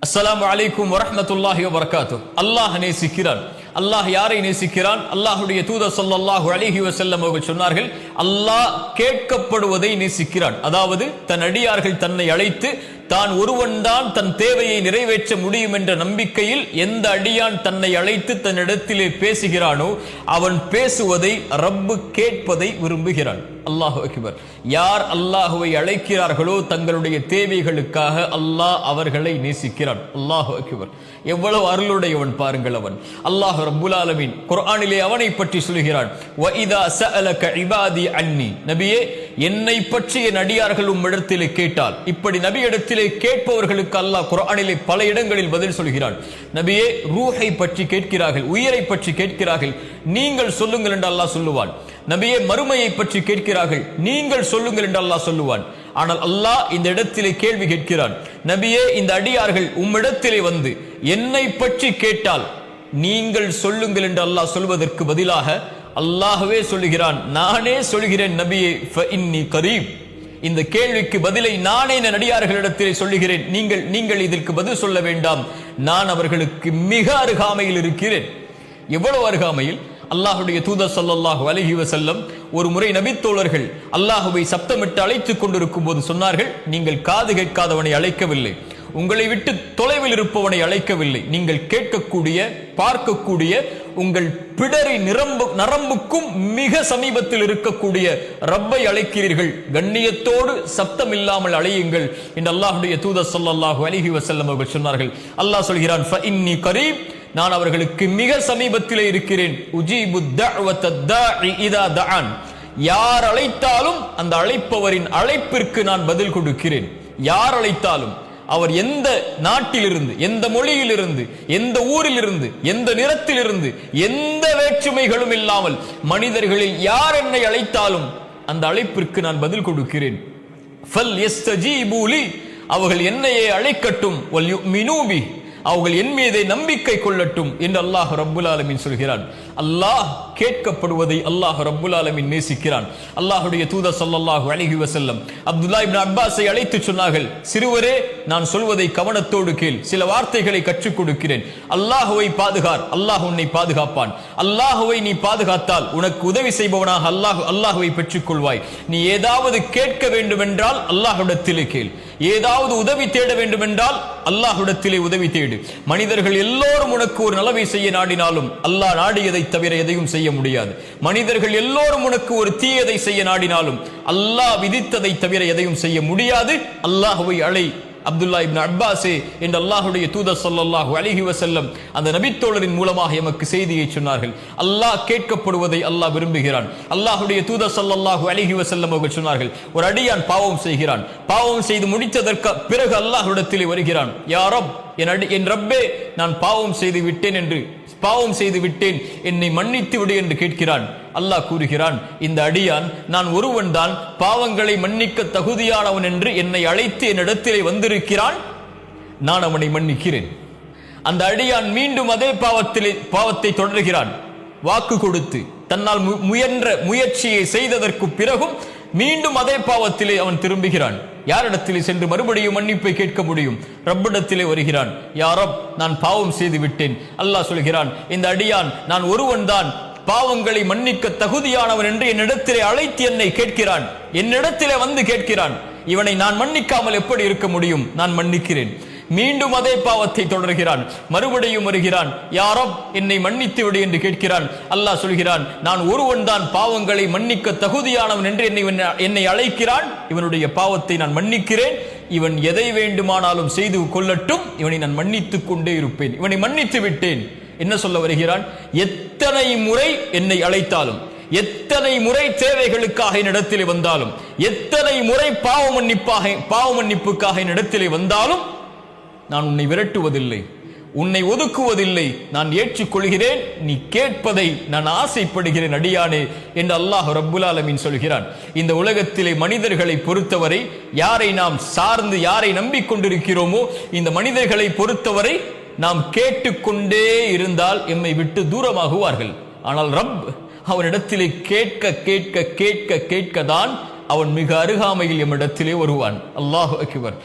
அஸ்ஸலாமு அலைக்கும் வரஹ்மத்துல்லாஹி வபரகாத்துஹு. அல்லாஹ் நேசிக்கிறான். அல்லாஹ் யாரை நேசிக்கிறான்? அல்லாஹ்வுடைய தூதர் ஸல்லல்லாஹு அலைஹி வஸல்லம் அவர்கள் சொன்னார்கள், அல்லாஹ் கேட்கப்படுவதை நேசிக்கிறான். அதாவது தன் அடியார்கள் தன்னை அழைத்து தான் ஒருவன் தான் தன் தேவையை நிறைவேற்ற முடியும் என்ற நம்பிக்கையில் எந்த அடியான் தன்னை அழைத்து தன்னிடத்திலே பேசுகிறானோ அவன் பேசுவதை ரப்பு கேட்பதை விரும்புகிறான். அல்லாஹு அக்பர். யார் அல்லாஹுவை அழைக்கிறார்களோ தங்களுடைய தேவைகளுக்காக அல்லாஹ் அவர்களை நேசிக்கிறான். அல்லாஹு அக்பர். எவ்வளவு அருளுடையவன் பாருங்கள் அவன். அல்லாஹ் ரப்புல் ஆலமீன் குர்ஆனிலே அவனை பற்றி சொல்கிறான், வ இதா சஅலக இபாதி அன்னி. நபியே, என்னை பற்றி என் அடியார்கள் உம்மிடத்திலே கேட்டால். இப்படி நபியிடத்திலே கேட்பவர்களுக்கு அல்லாஹ் குர்ஆனிலே பல இடங்களில் பதில் சொல்கிறான். நபியே, ரூஹை பற்றி கேட்கிறார்கள், உயிரை பற்றி கேட்கிறார்கள், நீங்கள் சொல்லுங்கள் என்று அல்லாஹ் சொல்லுவான். நபியே, மறுமையை பற்றி கேட்கிறார்கள், நீங்கள் சொல்லுங்கள் என்று அல்லாஹ் சொல்லுவான். ஆனால் அல்லாஹ் இந்த இடத்திலே கேள்வி கேட்கிறான், நபியே, இந்த அடியார்கள் உம்மிடத்திலே வந்து என்னை பற்றி கேட்டால் நீங்கள் சொல்லுங்கள் என்று அல்லாஹ் சொல்வதற்கு பதிலாக அல்லாஹ்வே சொல்லுகிறான், நானே சொல்கிறேன் நபியே, ஃபஇன்னி கரீப். இந்த கேள்விக்கு பதிலை நானே என் அடியார்களிடத்திலே சொல்லுகிறேன். நீங்கள் இதற்கு பதில் சொல்ல வேண்டாம், நான் அவர்களுக்கு மிக அருகாமையில் இருக்கிறேன். எவ்வளவு அருகாமையில்? அல்லாஹுடைய தூதர் ஸல்லல்லாஹு அலைஹி வஸல்லம் ஒரு முறை நபித்தோழர்கள் அல்லாஹுவை சப்தமிட்டு அழைத்துக் கொண்டிருக்கும் போது சொன்னார்கள், நீங்கள் காது கேட்காதவனை அழைக்கவில்லை, உங்களை விட்டு தொலைவில் இருப்பவனை அழைக்கவில்லை, நீங்கள் கேட்கக்கூடிய பார்க்கக்கூடிய உங்கள் பிடரி நரம்புக்கும் மிக சமீபத்தில் இருக்கக்கூடிய ரப்பை அழைக்கிறீர்கள், கண்ணியத்தோடு சப்தம் இல்லாமல் அழையுங்கள் என்று அல்லாஹுடைய தூதர் ஸல்லல்லாஹு அலைஹி வஸல்லம் அவர்கள் சொன்னார்கள். அல்லாஹ் சொல்கிறான், ஃபஇன்னி கரீப், நான் அவர்களுக்கு மிக சமீபத்திலே இருக்கிறேன். உஜீபு தஅவத தாஇ இதா தஆன். யார் அழைத்தாலும் அந்த அழைப்பவரின் அழைப்பிற்கு நான் பதில் கொடுக்கிறேன். யார் அழைத்தாலும், அவர் எந்த நாட்டிலிருந்து, எந்த மொழியிலிருந்து, எந்த ஊரிலிருந்து, எந்த நிறத்திலிருந்து, எந்த வேற்றுமைகளும் இல்லாமல் மனிதர்களில் யார் என்னை அழைத்தாலும் அந்த அழைப்பிற்கு நான் பதில் கொடுக்கிறேன். ஃபல் யஸ்தஜீபு லி, அவர்கள் என்னையே அழைக்கட்டும், வல் யுமினூ பி, அவர்கள் என் மீதே நம்பிக்கை கொள்ளட்டும் என்று அல்லாஹ் ரப்புல் ஆலமீன் சொல்கிறான். அல்லாஹ் கேட்கப்படுவதை அல்லாஹ் ரப்புல் ஆலமீன் நேசிக்கிறான். அல்லாஹ்வுடைய தூதர் ஸல்லல்லாஹு அலைஹி வஸல்லம் அப்துல்லாஹ் இப்னு அப்பாஸை அழைத்து சொன்னார்கள், சிறுவரே, நான் சொல்வதை கவனத்தோடு கேள், சில வார்த்தைகளை கற்றுக் கொடுக்கிறேன். அல்லாஹ்வை பாதுகார், அல்லாஹ் உன்னை பாதுகாப்பான். அல்லாஹ்வை நீ பாதுகாத்தால் உனக்கு உதவி செய்பவனாக அல்லாஹ்வை பெற்றுக் கொள்வாய். நீ ஏதாவது கேட்க வேண்டும் என்றால் அல்லாஹ்விடத்திலே கேள், ஏதாவது உதவி தேட வேண்டும் என்றால் அல்லாஹ்விடத்திலே உதவி தேடு. மனிதர்கள் எல்லோரும் உனக்கு ஒரு நலவை செய்ய நாடினாலும் அல்லாஹ் நாடியதை தவிர எதையும் செய்ய முடியாது. மனிதர்கள் எல்லோரும் உனக்கு ஒரு தீயதை செய்ய நாடினாலும் அல்லாஹ் விதித்ததை தவிர எதையும் செய்ய முடியாது. அல்லாஹ்வை அழை அப்துல்லாஹ் இப்னு அப்பாஸே என்று அல்லாஹ்வுடைய தூதர் ஸல்லல்லாஹு அலைஹி வஸல்லம் அந்த நபித்தோழரின் மூலமாக எமக்கு செய்தியை சொன்னார்கள். அல்லாஹ் கேட்கப்படுவதை அல்லாஹ் விரும்புகிறான். அல்லாஹ்வுடைய தூதர் ஸல்லல்லாஹு அலைஹி வஸல்லம் அவர்கள் சொன்னார்கள், ஒரு அடியான் பாவம் செய்கிறான், பாவம் செய்து முடித்ததற்கு பிறகு அல்லாஹ்விடத்திலே வருகிறான், யா ரப், என் ரப்பே, நான் பாவம் செய்து விட்டேன், என்னை மன்னித்து விடு என்று கேட்கிறான். அல்லாஹ் கூறுகிறான், இந்த அடியான் நான் ஒருவன் தான் பாவங்களை மன்னிக்க தகுதியானவன் என்று என்னை அழைத்து என்னிடத்திலே வந்திருக்கிறான், நான் அவனை மன்னிக்கிறேன். அந்த அடியான் மீண்டும் அதே பாவத்தை தொடர்கிறான். வாக்கு கொடுத்து தன்னால் முயன்ற முயற்சியை செய்ததற்கு பிறகும் மீண்டும் அதே பாவத்திலே அவன் திரும்புகிறான். யாரிடத்திலே சென்று மறுபடியும் மன்னிப்பை கேட்க முடியும்? ரப்பிடத்திலே வருகிறான், யா ரப், நான் பாவம் செய்து விட்டேன். அல்லாஹ் சொல்கிறான், இந்த அடியான் நான் ஒருவன் தான் பாவங்களை மன்னிக்க தகுதியானவன் என்று என்னிடத்திலே அழைத்து என்னை கேட்கிறான், என்னிடத்திலே வந்து கேட்கிறான். இவனை நான் மன்னிக்காமல் எப்படி இருக்க முடியும்? நான் மன்னிக்கிறேன். மீண்டும் அதே பாவத்தை தொடர்கிறான், மறுபடியும் வருகிறான், யா ரப், என்னை மன்னித்து விடு என்று கேட்கிறான். அல்லாஹ் சொல்கிறான், நான் ஒருவன் தான் பாவங்களை மன்னிக்க தகுதியானவன் என்று என்னை அழைக்கிறான், இவனுடைய பாவத்தை நான் மன்னிக்கிறேன், இவன் எதை வேண்டுமானாலும் செய்து கொள்ளட்டும், இவனை நான் மன்னித்துக் கொண்டே இருப்பேன், இவனை மன்னித்து விட்டேன். என்ன சொல்ல வருகிறான்? எத்தனை முறை என்னை அழைத்தாலும், எத்தனை முறை தேவைகளுக்காக என்னிடத்திலே வந்தாலும், எத்தனை முறை பாவ மன்னிப்புக்காக என்னிடத்திலே வந்தாலும் நான் உன்னை விரட்டுவதில்லை, உன்னை ஒதுக்குவதில்லை, நான் ஏற்றுக்கொள்கிறேன், நீ கேட்பதை நான் ஆசைப்படுகிறேன் அடியானே என்று அல்லாஹ் ரப்புல் ஆலமீன் சொல்கிறான். இந்த உலகத்திலே மனிதர்களை பொறுத்தவரை, யாரை நாம் சார்ந்து யாரை நம்பிக்கொண்டிருக்கிறோமோ இந்த மனிதர்களை பொறுத்தவரை நாம் கேட்டுக்கொண்டே இருந்தால் எம்மை விட்டு தூரமாகுவார்கள். ஆனால் ரப் அவனிடத்திலே கேட்க கேட்க கேட்க கேட்கதான் அவன் மிக அருகாமையில் எம்மிடத்திலே வருவான். அல்லாஹு அக்பர்.